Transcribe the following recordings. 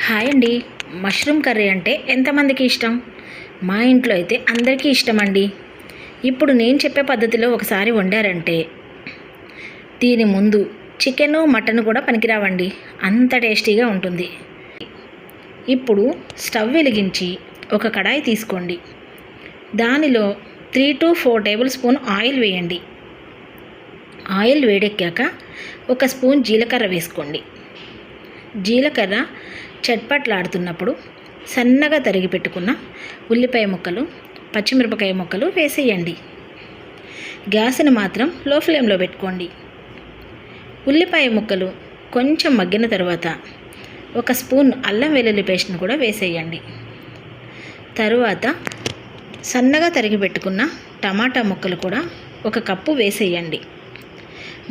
Hi అండి. Mushroom curry అంటే ఎంతమందికి ఇష్టం? మా ఇంట్లో అయితే అందరికీ ఇష్టం అండి. ఇప్పుడు నేను చెప్పే పద్ధతిలో ఒకసారి వండారంటే దీని ముందు చికెను మటన్ కూడా పనికిరావండి, అంత టేస్టీగా ఉంటుంది. ఇప్పుడు స్టవ్ వెలిగించి ఒక కడాయి తీసుకోండి. దానిలో 3 to 4 టేబుల్ స్పూన్ ఆయిల్ వేయండి. ఆయిల్ వేడెక్కాక ఒక స్పూన్ జీలకర్ర వేసుకోండి. జీలకర్ర చట్పట్లాడుతున్నప్పుడు సన్నగా తరిగి పెట్టుకున్న ఉల్లిపాయ ముక్కలు, పచ్చిమిరపకాయ ముక్కలు వేసేయండి. గ్యాస్ని మాత్రం లో ఫ్లేమ్లో పెట్టుకోండి. ఉల్లిపాయ ముక్కలు కొంచెం మగ్గిన తర్వాత ఒక స్పూన్ అల్లం వెల్లుల్లి పేస్ట్ని కూడా వేసేయండి. తరువాత సన్నగా తరిగి పెట్టుకున్న టమాటా ముక్కలు కూడా ఒక కప్పు వేసేయండి.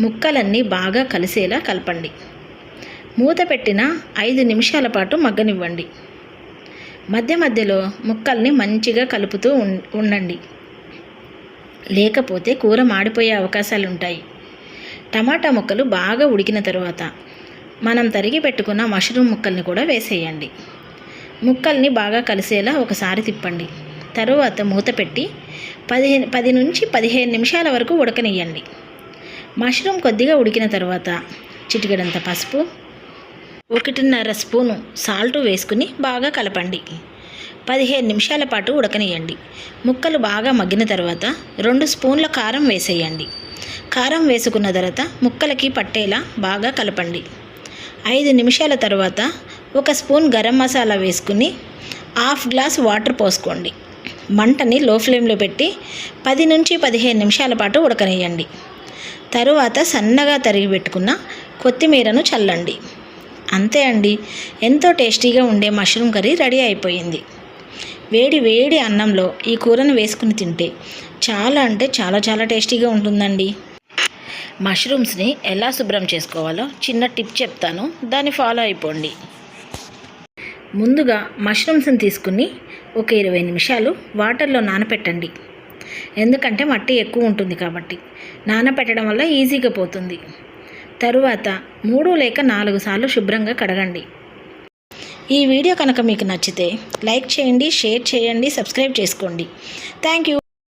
ముక్కలన్నీ బాగా కలిసేలా కలపండి. మూత పెట్టిన 5 నిమిషాల పాటు మగ్గనివ్వండి. మధ్య మధ్యలో ముక్కల్ని మంచిగా కలుపుతూ ఉండండి, లేకపోతే కూర మాడిపోయే అవకాశాలు ఉంటాయి. టమాటా ముక్కలు బాగా ఉడికిన తర్వాత మనం తరిగి పెట్టుకున్న మష్రూమ్ ముక్కల్ని కూడా వేసేయండి. ముక్కల్ని బాగా కలిసేలా ఒకసారి తిప్పండి. తరువాత మూత పెట్టి 10 నుంచి 15 నిమిషాల వరకు ఉడకనియ్యండి. మష్రూమ్ కొద్దిగా ఉడికిన తర్వాత చిటికెడంత పసుపు, 1.5 స్పూను సాల్ట్ వేసుకుని బాగా కలపండి. 15 నిమిషాల పాటు ఉడకనియండి. ముక్కలు బాగా మగ్గిన తర్వాత 2 స్పూన్ల కారం వేసేయండి. కారం వేసుకున్న తర్వాత ముక్కలకి పట్టేలా బాగా కలపండి. 5 నిమిషాల తర్వాత 1 స్పూన్ గరం మసాలా వేసుకుని 1/2 గ్లాస్ వాటర్ పోసుకోండి. మంటని లో ఫ్లేమ్లో పెట్టి 10 నుంచి 15 నిమిషాల పాటు ఉడకనియండి. తరువాత సన్నగా తరిగి పెట్టుకున్న కొత్తిమీరను చల్లండి. అంతే అండి, ఎంతో టేస్టీగా ఉండే మష్రూమ్ కర్రీ రెడీ అయిపోయింది. వేడి వేడి అన్నంలో ఈ కూరను వేసుకుని తింటే చాలా అంటే చాలా చాలా టేస్టీగా ఉంటుందండి. మష్రూమ్స్ని ఎలా శుభ్రం చేసుకోవాలో చిన్న టిప్ చెప్తాను, దాన్ని ఫాలో అయిపోండి. ముందుగా మష్రూమ్స్ని తీసుకుని ఒక 20 నిమిషాలు వాటర్లో నానపెట్టండి. ఎందుకంటే మట్టి ఎక్కువ ఉంటుంది కాబట్టి నానపెట్టడం వల్ల ఈజీగా పోతుంది. తరువాత 3 లేక 4 సార్లు శుభ్రంగా కడగండి. ఈ వీడియో కనుక మీకు నచ్చితే లైక్ చేయండి, షేర్ చేయండి, సబ్స్క్రైబ్ చేసుకోండి. Thank you.